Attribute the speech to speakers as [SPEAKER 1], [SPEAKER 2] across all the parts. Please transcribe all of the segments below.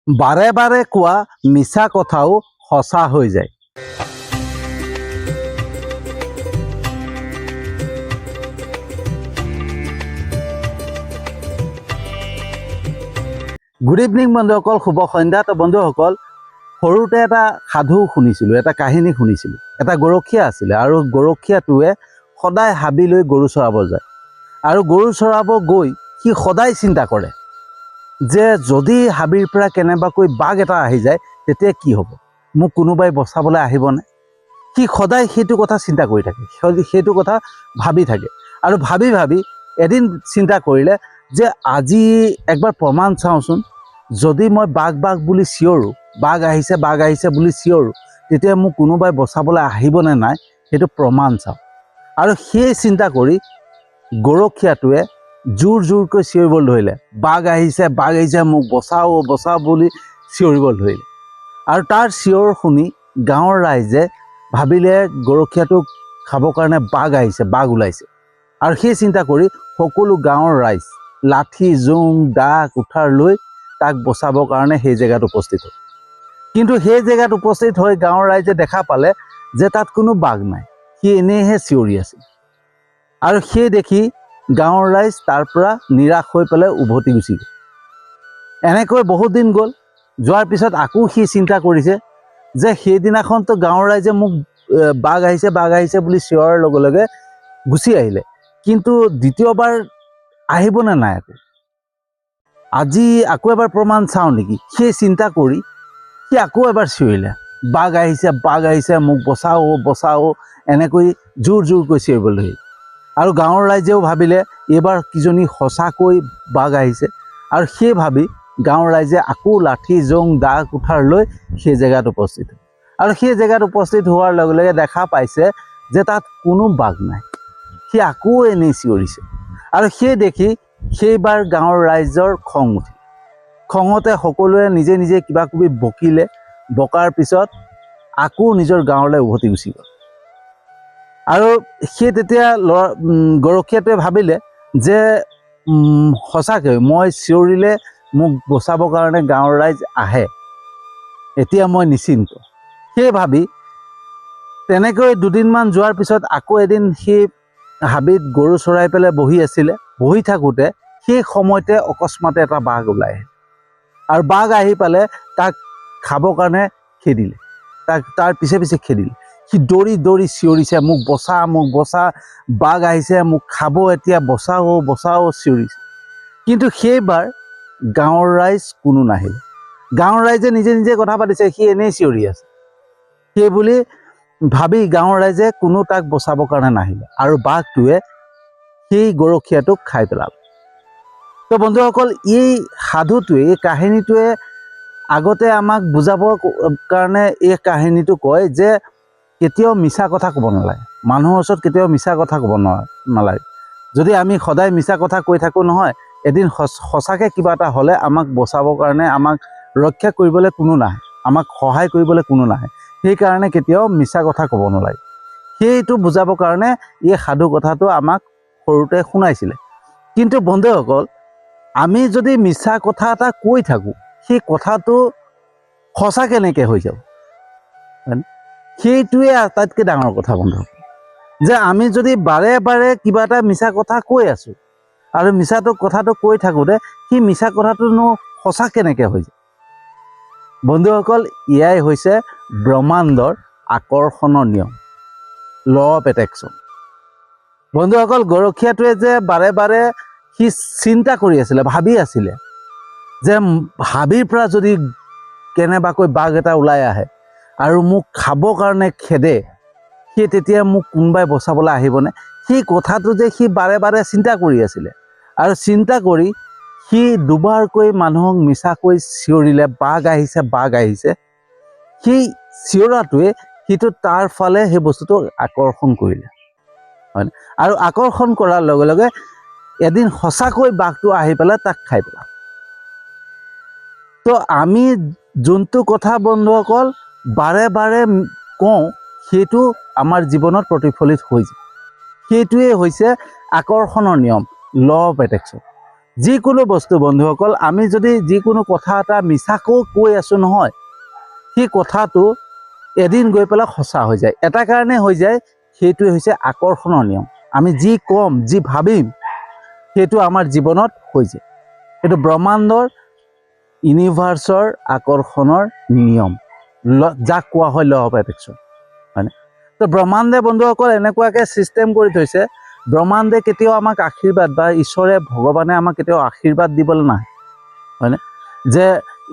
[SPEAKER 1] বাৰে বাৰে কোৱা মিছা কথাও সঁচা হৈ যায়। গুড ইভিনিং বন্ধুসকল, শুভ সন্ধ্যা। তো বন্ধুসকল, সৰুতে এটা সাধু শুনিছিলোঁ, এটা কাহিনী শুনিছিলোঁ। এটা গৰখীয়া আছিলে আৰু গৰখীয়াটোৱে সদায় হাবি লৈ গৰু চৰাব যায়। আৰু গৰু চৰাব গৈ সি সদায় চিন্তা কৰে যে যদি হাবিৰ পৰা কেনেবাকৈ বাঘ এটা আহি যায় তেতিয়া কি হ'ব, মোক কোনোবাই বচাবলৈ আহিবনে। সি সদায় সেইটো কথা চিন্তা কৰি থাকে, সেইটো কথা ভাবি থাকে। আৰু ভাবি ভাবি এদিন চিন্তা কৰিলে যে আজি একবাৰ প্ৰমাণ চাওঁচোন, যদি মই বাঘ বাঘ বুলি চিঞৰোঁ, বাঘ আহিছে বুলি চিঞৰোঁ, তেতিয়া মোক কোনোবাই বচাবলৈ আহিবনে নাই সেইটো প্ৰমাণ চাওঁ। আৰু সেই চিন্তা কৰি গৰখীয়াটোৱে জোৰ জোৰকৈ চিঞৰিবলৈ ধৰিলে, বাঘ আহিছে মোক বচাও বচাও বুলি চিঞৰিবলৈ ধৰিলে। আৰু তাৰ চিঞৰ শুনি গাঁৱৰ ৰাইজে ভাবিলে গৰখীয়াটোক খাবৰ কাৰণে বাঘ ওলাইছে। আৰু সেই চিন্তা কৰি সকলো গাঁৱৰ ৰাইজ লাঠি জোং দা কুঠাৰ লৈ তাক বচাবৰ কাৰণে সেই জেগাত উপস্থিত হ'ল। কিন্তু সেই জেগাত উপস্থিত হৈ গাঁৱৰ ৰাইজে দেখা পালে যে তাত কোনো বাঘ নাই, সি এনেইহে চিঞৰি আছিল। আৰু সেই দেখি গাঁৱৰ ৰাইজ তাৰ পৰা নিৰাশ হৈ পেলাই উভতি গুচি গ'ল। এনেকৈ বহুত দিন গ'ল। যোৱাৰ পিছত আকৌ সি চিন্তা কৰিছে যে সেইদিনাখনতো গাঁৱৰ ৰাইজে মোক বাঘ আহিছে বুলি চিঞৰাৰ লগে লগে গুচি আহিলে, কিন্তু দ্বিতীয়বাৰ আহিবনে নাই আকৌ, আজি আকৌ এবাৰ প্ৰমাণ চাওঁ নেকি। সেই চিন্তা কৰি সি আকৌ এবাৰ চিঞৰিলে, বাঘ আহিছে মোক বচাও এনেকৈ জোৰ জোৰকৈ চিঞৰিবলৈ ধৰিলে। আৰু গাঁৱৰ ৰাইজেও ভাবিলে এইবাৰ কিজনী সঁচাকৈ বাঘ আহিছে। আৰু সেই ভাবি গাঁৱৰ ৰাইজে আকৌ লাঠি জোং দা কুঠাৰ লৈ সেই জেগাত উপস্থিত হ'ল। আৰু সেই জেগাত উপস্থিত হোৱাৰ লগে লগে দেখা পাইছে যে তাত কোনো বাঘ নাই, সি আকৌ এনেই চিঞৰিছে। আৰু সেই দেখি সেইবাৰ গাঁৱৰ ৰাইজৰ খং উঠিল। খঙতে সকলোৱে নিজে নিজে কিবা কিবি বকিলে। বকাৰ পিছত আকৌ নিজৰ গাঁৱলৈ উভতি গুচি গ'ল। আৰু সেই তেতিয়া গৰখীয়াটোৱে ভাবিলে যে সঁচাকৈ মই চিঞৰিলে মোক বচাবৰ কাৰণে গাঁৱৰ ৰাইজ আহে, এতিয়া মই নিশ্চিন্ত। সেই ভাবি তেনেকৈ দুদিনমান যোৱাৰ পিছত আকৌ এদিন সি হাবিত গৰু চৰাই পেলাই বহি আছিলে। বহি থাকোঁতে সেই সময়তে অকস্মাতে এটা বাঘ ওলাই আহিল। আৰু বাঘ আহি পালে তাক খাবৰ কাৰণে খেদিলে, তাৰ পিছে পিছে খেদিলে। সি দৌৰি দৌৰি চিঞৰিছে, মোক বচা, বাঘ আহিছে মোক খাব, এতিয়া বচাও চিঞৰিছে। কিন্তু সেইবাৰ গাঁৱৰ ৰাইজ কোনো নাহিল। গাঁৱৰ ৰাইজে নিজে নিজে কথা পাতিছে, সি এনেই চিঞৰি আছে। সেই বুলি ভাবি গাঁৱৰ ৰাইজে কোনো তাক বচাবৰ কাৰণে নাহিলে। আৰু বাঘটোৱে সেই গৰখীয়াটোক খাই পেলালে। তো বন্ধুসকল, এই সাধুটোৱে, এই কাহিনীটোৱে আগতে আমাক বুজাবৰ কাৰণে এই কাহিনীটো কয় যে কেতিয়াও মিছা কথা ক'ব নালাগে। মানুহৰ ওচৰত কেতিয়াও মিছা কথা ক'ব নালাগে। যদি আমি সদায় মিছা কথা কৈ থাকোঁ নহয়, এদিন সঁচাকৈ কিবা এটা হ'লে আমাক বচাবৰ কাৰণে, আমাক ৰক্ষা কৰিবলৈ কোনো নাহে, আমাক সহায় কৰিবলৈ কোনো নাহে। সেইকাৰণে কেতিয়াও মিছা কথা ক'ব নালাগে। সেইটো বুজাবৰ কাৰণে এই সাধু কথাটো আমাক সৰুতে শুনাইছিলে। কিন্তু বন্ধুসকল, আমি যদি মিছা কথা এটা কৈ থাকোঁ, সেই কথাটো সঁচা কেনেকৈ হৈ যাব, সেইটোৱে আটাইতকৈ ডাঙৰ কথা বন্ধুসকল। যে আমি যদি বাৰে বাৰে কিবা এটা মিছা কথা কৈ আছোঁ, আৰু কথাটো কৈ থাকোঁতে সেই মিছা কথাটোনো সঁচা কেনেকৈ হৈ যায়। বন্ধুসকল, এয়াই হৈছে ব্ৰহ্মাণ্ডৰ আকৰ্ষণৰ নিয়ম, ল অফ এট্ৰেকশ্যন। বন্ধুসকল, গৰখীয়াটোৱে যে বাৰে বাৰে সি চিন্তা কৰি আছিলে, ভাবি আছিলে যে হাবিৰ পৰা যদি কেনেবাকৈ বাঘ এটা ওলাই আহে আৰু মোক খাবৰ কাৰণে খেদে, সেই তেতিয়া মোক কোনোবাই বচাবলৈ আহিবনে। সেই কথাটো যে সি বাৰে বাৰে চিন্তা কৰি আছিলে। আৰু চিন্তা কৰি সি দুবাৰকৈ মানুহক মিছাকৈ চিঞৰিলে, বাঘ আহিছে। সেই চিঞৰাটোৱে সিটো তাৰ ফালে সেই বস্তুটো আকৰ্ষণ কৰিলে, হয়। আৰু আকৰ্ষণ কৰাৰ লগে লগে এদিন সঁচাকৈ বাঘটো আহি পেলাই তাক খাই পেলাল। তো আমি যোনটো কথা বন্ধুসকল বাৰে বাৰে কওঁ, সেইটো আমাৰ জীৱনত প্ৰতিফলিত হৈ যায়। সেইটোৱে হৈছে আকৰ্ষণৰ নিয়ম, ল অফ এট্ৰেকশ্যন। যিকোনো বস্তু বন্ধুসকল, আমি যদি যিকোনো কথা এটা মিছাকৈ কৈ আছোঁ নহয়, সেই কথাটো এদিন গৈ পেলাই সঁচা হৈ যায়। এটা কাৰণে হৈ যায়, সেইটোৱে হৈছে আকৰ্ষণৰ নিয়ম। আমি যি ক'ম, যি ভাবিম, সেইটো আমাৰ জীৱনত হৈ যায়। সেইটো ব্ৰহ্মাণ্ডৰ, ইউনিভাৰ্চৰ আকৰ্ষণৰ নিয়ম, যাক কোৱা হয় ল অফ এট্ৰেকশ্যন, হয়নে? তো ব্ৰহ্মাণ্ডে বন্ধুসকল এনেকুৱাকৈ ছিষ্টেম কৰি থৈছে, ব্ৰহ্মাণ্ডে কেতিয়াও আমাক আশীৰ্বাদ বা ঈশ্বৰে ভগৱানে আমাক কেতিয়াও আশীৰ্বাদ দিবলৈ নাহে, হয়নে? যে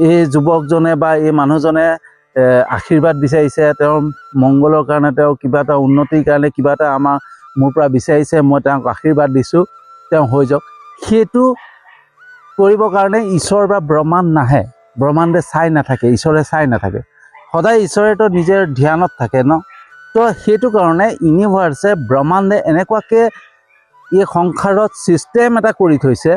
[SPEAKER 1] এই যুৱকজনে বা এই মানুহজনে আশীৰ্বাদ বিচাৰিছে, তেওঁৰ মংগলৰ কাৰণে, তেওঁৰ কিবা এটা উন্নতিৰ কাৰণে কিবা এটা মোৰ পৰা বিচাৰিছে, মই তেওঁক আশীৰ্বাদ দিছোঁ, তেওঁ হৈ যাওক। সেইটো কৰিবৰ কাৰণে ঈশ্বৰ বা ব্ৰহ্মাণ্ড নাহে। ব্ৰহ্মাণ্ডে চাই নাথাকে, ঈশ্বৰে চাই নাথাকে। সদায় ঈশ্বৰেতো নিজৰ ধ্যানত থাকে ন। তো সেইটো কাৰণে ইউনিভাৰ্ছে, ব্ৰহ্মাণ্ডে এনেকুৱাকৈ এই সংসাৰত ছিষ্টেম এটা কৰি থৈছে,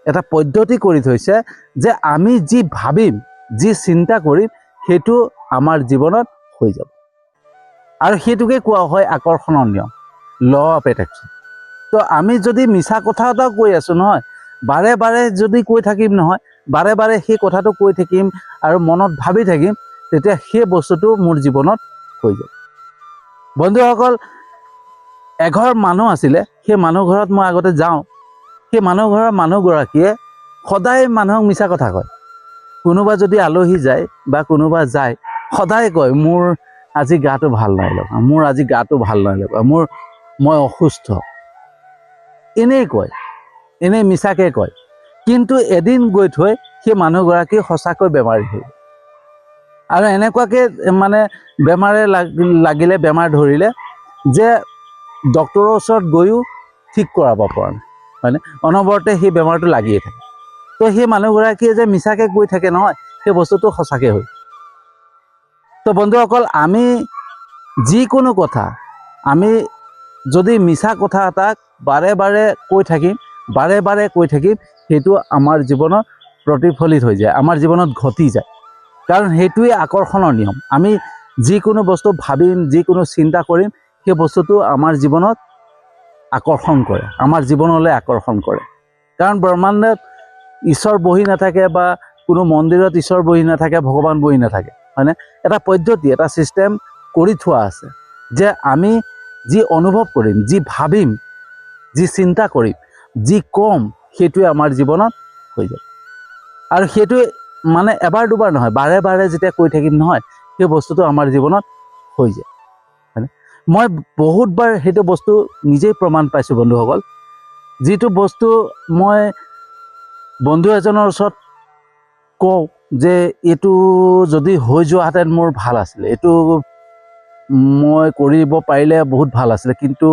[SPEAKER 1] এটা পদ্ধতি কৰি থৈছে, যে আমি যি ভাবিম, যি চিন্তা কৰিম, সেইটো আমাৰ জীৱনত হৈ যাব। আৰু সেইটোকে কোৱা হয় আকৰ্ষণৰ নিয়ম, ল অফ এট্ৰেকশ্যন। তো আমি যদি মিছা কথা এটাও কৈ আছোঁ নহয়, বাৰে বাৰে যদি কৈ থাকিম নহয়, বাৰে বাৰে সেই কথাটো কৈ থাকিম আৰু মনত ভাবি থাকিম, তেতিয়া সেই বস্তুটো মোৰ জীৱনত হৈ যাব। বন্ধুসকল, এঘৰ মানুহ আছিলে, সেই মানুহ ঘৰত মই আগতে যাওঁ। সেই মানুহ ঘৰৰ মানুহগৰাকীয়ে সদায় মানুহক মিছা কথা কয়। কোনোবা যদি আলহী যায় বা কোনোবা যায়, সদায় কয়, মোৰ আজি গাটো ভাল নাই লগা, মোৰ আজি গাটো ভাল নাই লগা, মই অসুস্থ, এনেই কয়, এনেই মিছাকৈ কয়। কিন্তু এদিন গৈ থৈ সেই মানুহগৰাকী সঁচাকৈ বেমাৰী হৈ গ'ল। আৰু এনেকুৱাকৈ মানে বেমাৰে লাগিলে, বেমাৰ ধৰিলে যে ডক্তৰৰ ওচৰত গৈও ঠিক কৰাব পৰা নাই, হয়নে? অনবৰতে সেই বেমাৰটো লাগিয়ে থাকে। তো সেই মানুহগৰাকীয়ে যে মিছাকৈ কৈ থাকে নহয়, সেই বস্তুটো সঁচাকৈ হয়। তো বন্ধুসকল, আমি যিকোনো কথা, আমি যদি মিছা কথা এটাক বাৰে বাৰে কৈ থাকিম, বাৰে বাৰে কৈ থাকিম, সেইটো আমাৰ জীৱনত প্ৰতিফলিত হৈ যায়, আমাৰ জীৱনত ঘটি যায়। কাৰণ সেইটোৱে আকৰ্ষণৰ নিয়ম। আমি যিকোনো বস্তু ভাবিম, যিকোনো চিন্তা কৰিম, সেই বস্তুটো আমাৰ জীৱনত আকৰ্ষণ কৰে, আমাৰ জীৱনলৈ আকৰ্ষণ কৰে। কাৰণ ব্ৰহ্মাণ্ডত ঈশ্বৰ বহি নাথাকে, বা কোনো মন্দিৰত ঈশ্বৰ বহি নাথাকে, ভগৱান বহি নাথাকে, হয়নে? এটা পদ্ধতি, এটা ছিষ্টেম কৰি থোৱা আছে, যে আমি যি অনুভৱ কৰিম, যি ভাবিম, যি চিন্তা কৰিম, যি ক'ম, সেইটোৱে আমাৰ জীৱনত হৈ যায়। আৰু সেইটোৱে মানে এবাৰ দুবাৰ নহয়, বাৰে বাৰে যেতিয়া কৈ থাকিম নহয়, সেই বস্তুটো আমাৰ জীৱনত হৈ যায়, হয়নে? মই বহুতবাৰ সেইটো বস্তু নিজেই প্ৰমাণ পাইছোঁ বন্ধুসকল। যিটো বস্তু মই বন্ধু এজনৰ ওচৰত কওঁ যে এইটো যদি হৈ যোৱাহেঁতেন মোৰ ভাল আছিলে, এইটো মই কৰিব পাৰিলে বহুত ভাল আছিলে, কিন্তু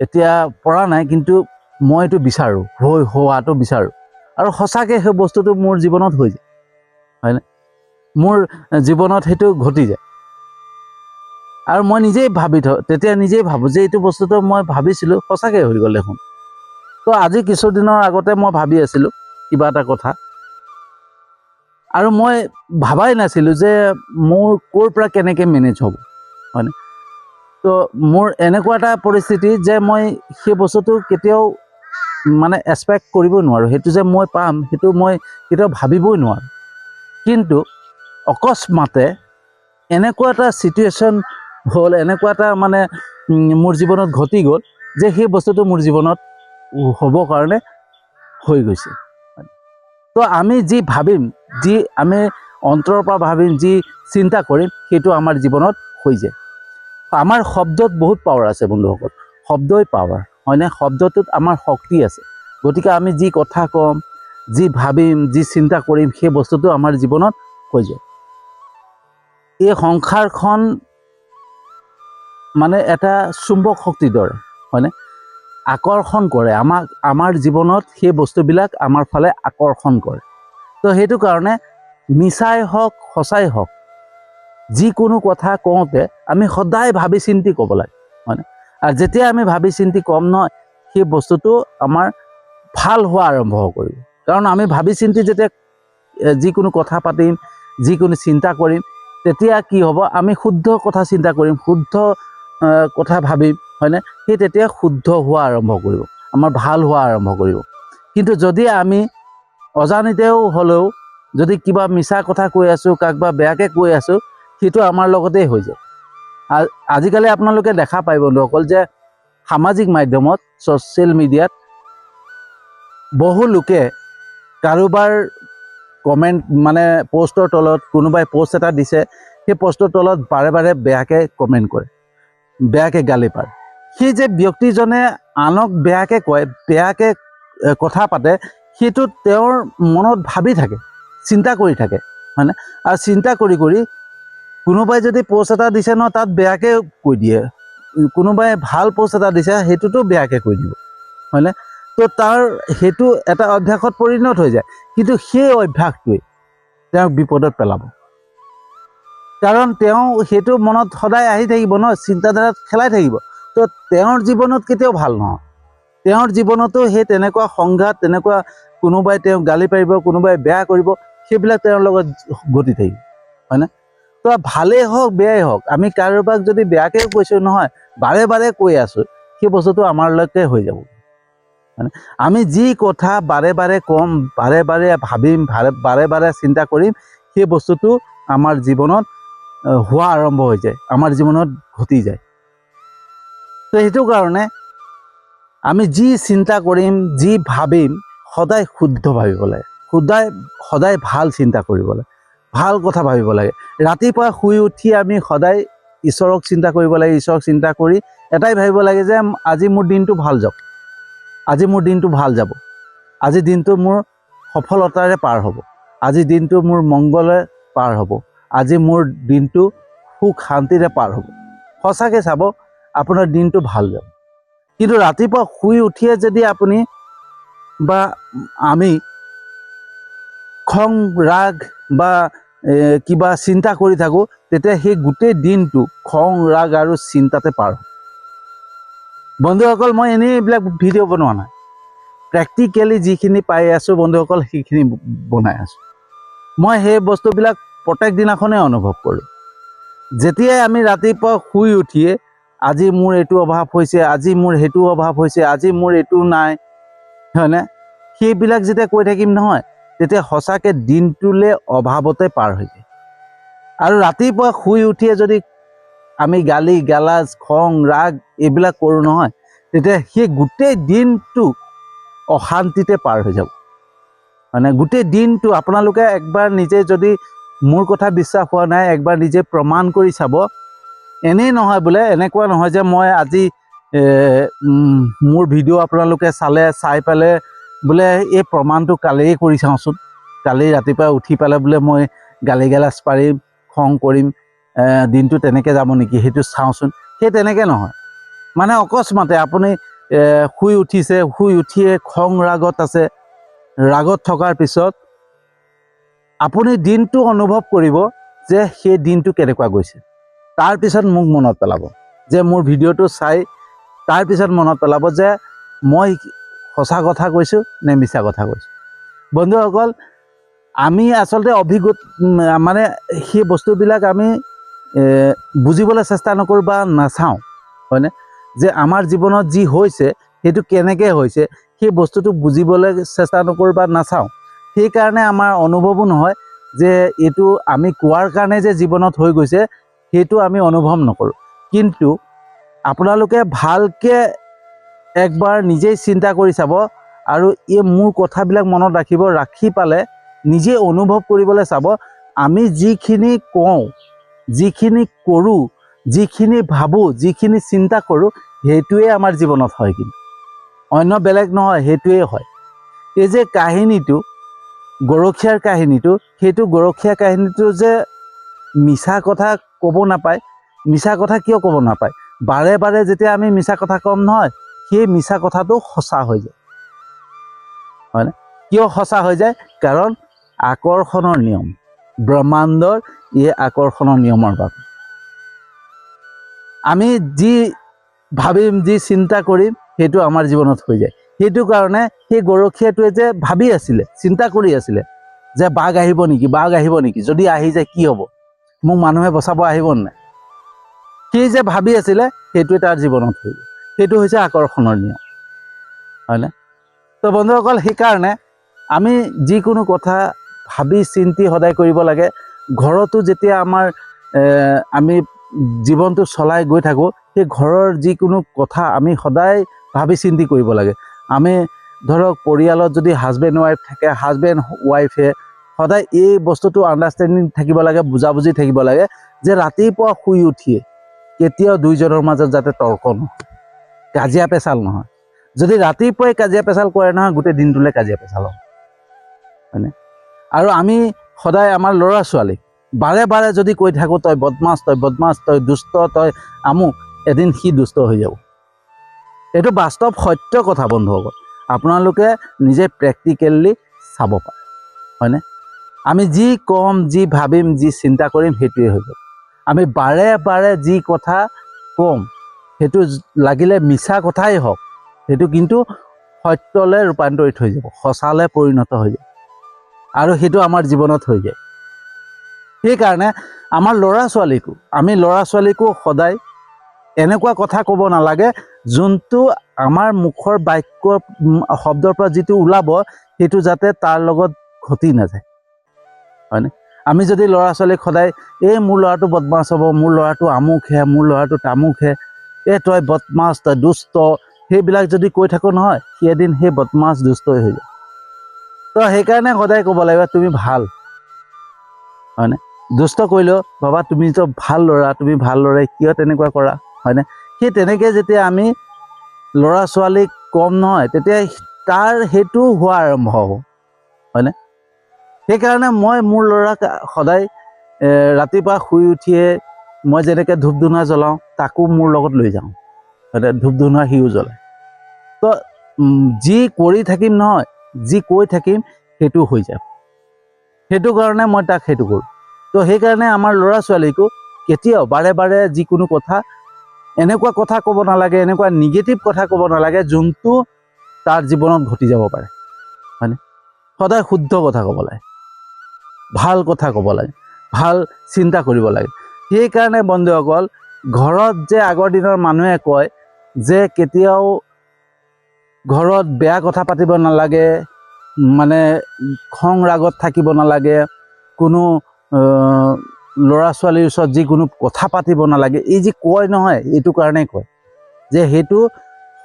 [SPEAKER 1] এতিয়া পৰা নাই, কিন্তু মই এইটো বিচাৰোঁ, হোৱাটো বিচাৰোঁ। আৰু সঁচাকৈ সেই বস্তুটো মোৰ জীৱনত হৈ যায়, হয়নে? মোৰ জীৱনত সেইটো ঘটি যায়। আৰু মই নিজেই তেতিয়া নিজেই ভাবোঁ যে এইটো বস্তুটো মই ভাবিছিলোঁ, সঁচাকৈ হৈ গ'ল দেখোন। তো আজি কিছুদিনৰ আগতে মই ভাবি আছিলোঁ কিবা এটা কথা, আৰু মই ভাবাই নাছিলোঁ যে মোৰ ক'ৰ পৰা কেনেকৈ মেনেজ হ'ব, হয়নে? তো মোৰ এনেকুৱা এটা পৰিস্থিতি যে মই সেই বস্তুটো কেতিয়াও মানে এক্সপেক্ট কৰিব নোৱাৰোঁ, সেইটো যে মই পাম, সেইটো মই কেতিয়াও ভাবিবই নোৱাৰোঁ। কিন্তু অকস্মাতে এনেকুৱা এটা ছিটুৱেশ্যন হ'ল, এনেকুৱা এটা মানে মোৰ জীৱনত ঘটি গ'ল, যে সেই বস্তুটো মোৰ জীৱনত হ'ব কাৰণে হৈ গৈছে। তো আমি যি ভাবিম, যি আমি অন্তৰৰ পৰা ভাবিম, যি চিন্তা কৰিম, সেইটো আমাৰ জীৱনত হৈ যায়। আমাৰ শব্দত বহুত পাৱাৰ আছে বন্ধুসকল, শব্দই পাৱাৰ, হয়নে? শব্দটোত আমাৰ শক্তি আছে। গতিকে আমি যি কথা ক'ম, যি ভাবিম, যি চিন্তা কৰিম, সেই বস্তুটো আমাৰ জীৱনত হৈ যায়। এই সংসাৰখন মানে এটা চুম্বক শক্তিৰ দৰে, হয়নে? আকৰ্ষণ কৰে আমাক, আমাৰ জীৱনত সেই বস্তুবিলাক আমাৰ ফালে আকৰ্ষণ কৰে। তো সেইটো কাৰণে মিছাই হওক, সঁচাই হওক, যিকোনো কথা কওঁতে আমি সদায় ভাবি চিন্তি ক'ব লাগে, হয়নে? আৰু যেতিয়া আমি ভাবি চিন্তি ক'ম নহয়, সেই বস্তুটো আমাৰ ভাল হোৱা আৰম্ভ কৰিব। কাৰণ আমি ভাবি চিন্তি যেতিয়া যিকোনো কথা পাতিম, যিকোনো চিন্তা কৰিম, তেতিয়া কি হ'ব, আমি শুদ্ধ কথা চিন্তা কৰিম, শুদ্ধ কথা ভাবিম, হয়নে? সেই তেতিয়া শুদ্ধ হোৱা আৰম্ভ কৰিব, আমাৰ ভাল হোৱা আৰম্ভ কৰিব। কিন্তু যদি আমি অজানিতেও হ'লেও যদি কিবা মিছা কথা কৈ আছোঁ, কাকবা বেয়াকৈ কৈ আছোঁ, সেইটো আমাৰ লগতেই হৈ যায়। আজিকালি আপোনালোকে দেখা পায় বন্ধুসকল যে সামাজিক মাধ্যমত, ছ'চিয়েল মিডিয়াত বহু লোকে কাৰোবাৰ কমেণ্ট মানে প'ষ্টৰ তলত কোনোবাই প'ষ্ট এটা দিছে, সেই প'ষ্টৰ তলত বাৰে বাৰে বেয়াকৈ কমেণ্ট কৰে, বেয়াকৈ গালি পাৰে। সেই যে ব্যক্তিজনে আনক বেয়াকৈ কয়, বেয়াকৈ কথা পাতে, সেইটো তেওঁৰ মনত ভাবি থাকে, চিন্তা কৰি থাকে, হয়নে? আৰু চিন্তা কৰি কৰি কোনোবাই যদি প'ষ্ট এটা দিছে ন, তাত বেয়াকৈ কৈ দিয়ে, কোনোবাই ভাল প'ষ্ট এটা দিছে সেইটোতো বেয়াকৈ কৈ দিব, হয়নে? তো তাৰ সেইটো এটা অভ্যাসত পৰিণত হৈ যায়। কিন্তু সেই অভ্যাসটোৱে তেওঁক বিপদত পেলাব, কাৰণ তেওঁ সেইটো মনত সদায় আহি থাকিব ন, চিন্তাধাৰাত খেলাই থাকিব। তো তেওঁৰ জীৱনত কেতিয়াও ভাল নহয়। তেওঁৰ জীৱনতো সেই তেনেকুৱা সংঘাত, তেনেকুৱা কোনোবাই তেওঁক গালি পাৰিব, কোনোবাই বেয়া কৰিব, সেইবিলাক তেওঁৰ লগত ঘটি থাকিব, হয়নে? তো ভালেই হওক বেয়াই হওক, আমি কাৰোবাক যদি বেয়াকৈ কৈছোঁ নহয়, বাৰে বাৰে কৈ আছোঁ, সেই বস্তুটো আমাৰলৈকে হৈ যাব। আমি যি কথা বাৰে বাৰে ক'ম, বাৰে বাৰে ভাবিম, বাৰে বাৰে চিন্তা কৰিম, সেই বস্তুটো আমাৰ জীৱনত হোৱা আৰম্ভ হৈ যায়, আমাৰ জীৱনত ঘটি যায়। তো সেইটো কাৰণে আমি যি চিন্তা কৰিম, যি ভাবিম, সদায় শুদ্ধ ভাবিব লাগে, সদায় ভাল চিন্তা কৰিব লাগে, ভাল কথা ভাবিব লাগে। ৰাতিপুৱা শুই উঠি আমি সদায় ঈশ্বৰক চিন্তা কৰিব লাগে। ঈশ্বৰক চিন্তা কৰি এটাই ভাবিব লাগে যে আজি মোৰ দিনটো ভাল যাওক, আজি মোৰ দিনটো ভাল যাব, আজি দিনটো মোৰ সফলতাৰে পাৰ হ'ব, আজি দিনটো মোৰ মংগলে পাৰ হ'ব, আজি মোৰ দিনটো সুখ শান্তিৰে পাৰ হ'ব। সঁচাকৈ চাব, আপোনাৰ দিনটো ভাল যাব। কিন্তু ৰাতিপুৱা শুই উঠিয়ে যদি আপুনি বা আমি খং ৰাগ বা কিবা চিন্তা কৰি থাকোঁ, তেতিয়া সেই গোটেই দিনটো খং ৰাগ আৰু চিন্তাতে পাৰ হ'ব। বন্ধুসকল, মই এনেই এইবিলাক ভিডিঅ' বনোৱা নাই, প্ৰেক্টিকেলি যিখিনি পাই আছোঁ বন্ধুসকল, সেইখিনি বনাই আছোঁ। মই সেই বস্তুবিলাক প্ৰত্যেক দিনাখনেই অনুভৱ কৰোঁ। যেতিয়াই আমি ৰাতিপুৱা শুই উঠিয়ে আজি মোৰ এইটো অভাৱ হৈছে, আজি মোৰ সেইটো অভাৱ হৈছে, আজি মোৰ এইটো নাই, হয়নে? সেইবিলাক যেতিয়া কৈ থাকিম নহয়, তেতিয়া সঁচাকৈ দিনটোলৈ অভাৱতে পাৰ হৈ যায়। আৰু ৰাতিপুৱা শুই উঠিয়ে যদি আমি গালি গালাজ, খং ৰাগ এইবিলাক কৰোঁ নহয়, তেতিয়া সেই গোটেই দিনটো অশান্তিতে পাৰ হৈ যাব। মানে গোটেই দিনটো আপোনালোকে একবাৰ নিজে, যদি মোৰ কথা বিশ্বাস হোৱা নাই, একবাৰ নিজে প্ৰমাণ কৰি চাব। এনেই নহয় বোলে, এনেকুৱা নহয় যে মই আজি মোৰ ভিডিঅ' আপোনালোকে চাই পেলাই বোলে এই প্ৰমাণটো কালিয়ে কৰি চাওঁচোন, কালি ৰাতিপুৱা উঠি পেলাই বোলে মই গালি গালাজ পাৰিম, খং কৰিম, দিনটো তেনেকৈ যাব নেকি, সেইটো চাওঁচোন। সেই তেনেকৈ নহয়। মানে অকস্মাতে আপুনি শুই উঠিছে, শুই উঠিয়ে খং ৰাগত আছে, ৰাগত থকাৰ পিছত আপুনি দিনটো অনুভৱ কৰিব যে সেই দিনটো কেনেকুৱা গৈছে। তাৰপিছত মোক মনত পেলাব যে মোৰ ভিডিঅ'টো চাই, তাৰপিছত মনত পেলাব যে মই সঁচা কথা কৈছোঁ নে মিছা কথা কৈছোঁ। বন্ধুসকল, আমি আচলতে মানে সেই বস্তুবিলাক আমি বুজিবলৈ চেষ্টা নকৰোঁ বা নাচাওঁ, হয়নে? যে আমাৰ জীৱনত যি হৈছে সেইটো কেনেকৈ হৈছে, সেই বস্তুটো বুজিবলৈ চেষ্টা নকৰোঁ বা নাচাওঁ। সেইকাৰণে আমাৰ অনুভৱো নহয় যে এইটো আমি কোৱাৰ কাৰণে যে জীৱনত হৈ গৈছে, সেইটো আমি অনুভৱ নকৰোঁ। কিন্তু আপোনালোকে ভালকৈ একবাৰ নিজেই চিন্তা কৰি চাব, আৰু এই মোৰ কথাবিলাক মনত ৰাখিব, ৰাখি পালে নিজে অনুভৱ কৰিবলৈ চাব। আমি যিখিনি কওঁ, যিখিনি কৰোঁ, যিখিনি ভাবোঁ, যিখিনি চিন্তা কৰোঁ, সেইটোৱে আমাৰ জীৱনত হয়, কিন্তু অন্য বেলেগ নহয়, সেইটোৱে হয়। এই যে কাহিনীটো, গৰখীয়াৰ কাহিনীটো, সেইটো গৰখীয়া কাহিনীটো যে মিছা কথা ক'ব নাপায়। মিছা কথা কিয় ক'ব নাপায়? বাৰে বাৰে যেতিয়া আমি মিছা কথা ক'ম নহয়, সেই মিছা কথাটো সঁচা হৈ যায়, হয়নে? কিয় সঁচা হৈ যায়? কাৰণ আকৰ্ষণৰ নিয়ম, ব্ৰহ্মাণ্ডৰ এই আকৰ্ষণৰ নিয়মৰ বাবে। আমি যি ভাবিম, যি চিন্তা কৰিম, সেইটো আমাৰ জীৱনত হৈ যায়। সেইটো কাৰণে সেই গৰখীয়াটোৱে যে ভাবি আছিলে, চিন্তা কৰি আছিলে যে বাঘ আহিব নেকি, বাঘ আহিব নেকি, যদি আহি যায় কি হ'ব, মোক মানুহে বচাব আহিব নাই, সেই যে ভাবি আছিলে, সেইটোৱে তাৰ জীৱনত হৈ গ'ল। সেইটো হৈছে আকৰ্ষণৰ নিয়ম, হয়নে? তো তো বন্ধুসকল সেইকাৰণে আমি যিকোনো কথা ভাবি চিন্তি সদায় কৰিব লাগে। ঘৰতো যেতিয়া আমাৰ আমি জীৱনটো চলাই গৈ থাকোঁ, সেই ঘৰৰ যিকোনো কথা আমি সদায় ভাবি চিন্তি কৰিব লাগে। আমি ধৰক পৰিয়ালত যদি হাজবেণ্ড ৱাইফ থাকে, হাজবেণ্ড ৱাইফে সদায় এই বস্তুটো আণ্ডাৰষ্টেণ্ডিং থাকিব লাগে, বুজাবুজি থাকিব লাগে যে ৰাতিপুৱা শুই উঠিয়ে কেতিয়াও দুইজনৰ মাজত যাতে তৰ্ক নহয়, কাজিয়া পেচাল নহয়। যদি ৰাতিপুৱাই কাজিয়া পেচাল কৰে নহয়, গোটেই দিনটোলৈ কাজিয়া পেচাল হ'ব, হয়নে? আৰু আমি সদায় আমাৰ ল'ৰা ছোৱালীক বাৰে বাৰে যদি কৈ থাকোঁ তই বদমাছ, তই বদমাছ, তই দুষ্ট, তই আমুক, এদিন সি দুষ্ট হৈ যাব। এইটো বাস্তৱ সত্য কথা বন্ধুসকল, আপোনালোকে নিজে প্ৰেক্টিকেলি চাব পাৰে, হয়নে? আমি যি ক'ম, যি ভাবিম, যি চিন্তা কৰিম সেইটোৱে হৈ যাব। আমি বাৰে বাৰে যি কথা ক'ম সেইটো লাগিলে মিছা কথাই হওক, সেইটো কিন্তু সত্যলৈ ৰূপান্তৰিত হৈ যাব, সঁচালৈ পৰিণত হৈ যাব, আৰু সেইটো আমাৰ জীৱনত হৈ যায়। সেইকাৰণে আমাৰ ল'ৰা ছোৱালীকো সদায় এনেকুৱা কথা ক'ব নালাগে যোনটো আমাৰ মুখৰ বাক্য শব্দৰ পৰা যিটো ওলাব সেইটো যাতে তাৰ লগত ঘটি নাযায়, হয়নে? আমি যদি ল'ৰা ছোৱালীক সদায় এই মোৰ ল'ৰাটো বদমাছ হ'ব, মোৰ ল'ৰাটো আমুকহে, মোৰ ল'ৰাটো তামুকহে, তই বদমাছ, তই দুষ্ট, সেইবিলাক যদি কৈ থাকোঁ নহয়, সি এদিন সেই বদমাছ দুষ্টই হৈ যায়। তো সেইকাৰণে সদায় ক'ব লাগিব তুমি ভাল, হয়নে? দুষ্ট কৰিলেও বাবা তুমিতো ভাল ল'ৰা, তুমি ভাল ল'ৰাই কিয় তেনেকুৱা কৰা, হয়নে? সেই তেনেকৈ যেতিয়া আমি ল'ৰা ছোৱালীক কম নহয়, তেতিয়া তাৰ সেইটো হোৱা আৰম্ভ হ'ব, হয়নে? সেইকাৰণে মই মোৰ ল'ৰাক সদায় ৰাতিপুৱা শুই উঠিয়ে মই যেনেকৈ ধূপ ধূনা জ্বলাওঁ তাকো মোৰ লগত লৈ যাওঁ, হয়নে? ধূপ ধূনা সিও জ্বলায়। তো যি কৰি থাকিম নহয়, যি কৈ থাকিম সেইটো হৈ যাব, সেইটো কাৰণে মই তাক সেইটো কৰোঁ। তো সেইকাৰণে আমাৰ ল'ৰা ছোৱালীকো কেতিয়াও বাৰে বাৰে যিকোনো কথা এনেকুৱা কথা ক'ব নালাগে, এনেকুৱা নিগেটিভ কথা ক'ব নালাগে যোনটো তাৰ জীৱনত ঘটি যাব পাৰে, হয়নে? সদায় শুদ্ধ কথা ক'ব লাগে, ভাল কথা ক'ব লাগে, ভাল চিন্তা কৰিব লাগে। সেইকাৰণে বন্ধুসকল, ঘৰত যে আগৰ দিনৰ মানুহে কয় যে কেতিয়াও ঘৰত বেয়া কথা পাতিব নালাগে, মানে খং ৰাগত থাকিব নালাগে, কোনো ল'ৰা ছোৱালীৰ ওচৰত যিকোনো কথা পাতিব নালাগে, এই যি কয় নহয়, এইটো কাৰণেই কয় যে সেইটো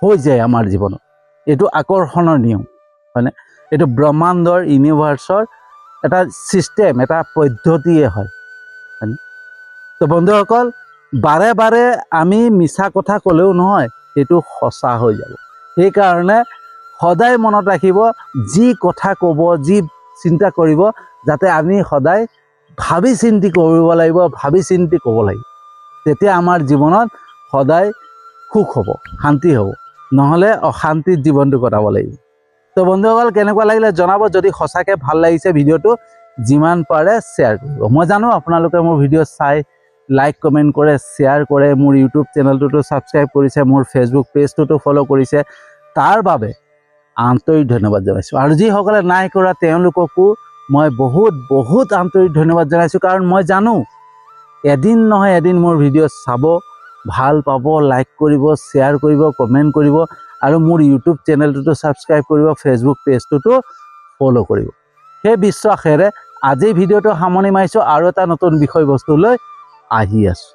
[SPEAKER 1] হৈ যায় আমাৰ জীৱনত, এইটো আকৰ্ষণৰ নিয়ম, হয়নে? এইটো ব্ৰহ্মাণ্ডৰ ইউনিভাৰ্চৰ এটা ছিষ্টেম, এটা পদ্ধতিয়ে হয়, হয়নে? তো বন্ধুসকল, বাৰে বাৰে আমি মিছা কথা ক'লেও নহয় সেইটো সঁচা হৈ যাব। সেইকাৰণে সদায় মনত ৰাখিব, যি কথা ক'ব, যি চিন্তা কৰিব, যাতে আমি সদায় ভাবি চিন্তি কৰিব লাগিব, ভাবি চিন্তি ক'ব লাগিব। তেতিয়া আমাৰ জীৱনত সদায় সুখ হ'ব, শান্তি হ'ব, নহ'লে অশান্তিত জীৱনটো কটাব লাগিব। তো বন্ধুসকল, কেনেকুৱা লাগিলে জনাব। যদি সঁচাকৈ ভাল লাগিছে ভিডিঅ'টো, যিমান পাৰে শ্বেয়াৰ কৰিব। মই জানো আপোনালোকে মোৰ ভিডিঅ' চাই লাইক কমেণ্ট কৰে, শ্বেয়াৰ কৰে, মোৰ ইউটিউব চেনেলটোতো ছাবস্ক্ৰাইব কৰিছে, মোৰ ফেচবুক পেজটোতো ফ'ল' কৰিছে, তাৰ বাবে আন্তৰিক ধন্যবাদ জনাইছোঁ। আৰু যিসকলে নাই কৰা তেওঁলোককো মই বহুত বহুত আন্তৰিক ধন্যবাদ জনাইছোঁ, কাৰণ মই জানো এদিন নহয় এদিন মোৰ ভিডিঅ' চাব, ভাল পাব, লাইক কৰিব, শ্বেয়াৰ কৰিব, কমেণ্ট কৰিব, আৰু মোৰ ইউটিউব চেনেলটোতো ছাবস্ক্ৰাইব কৰিব, ফেচবুক পেজটোতো ফ'ল' কৰিব। সেই বিশ্বাসেৰে আজি ভিডিঅ'টো সামৰণি মাৰিছোঁ, আৰু এটা নতুন বিষয়বস্তু লৈ আহি আছোঁ।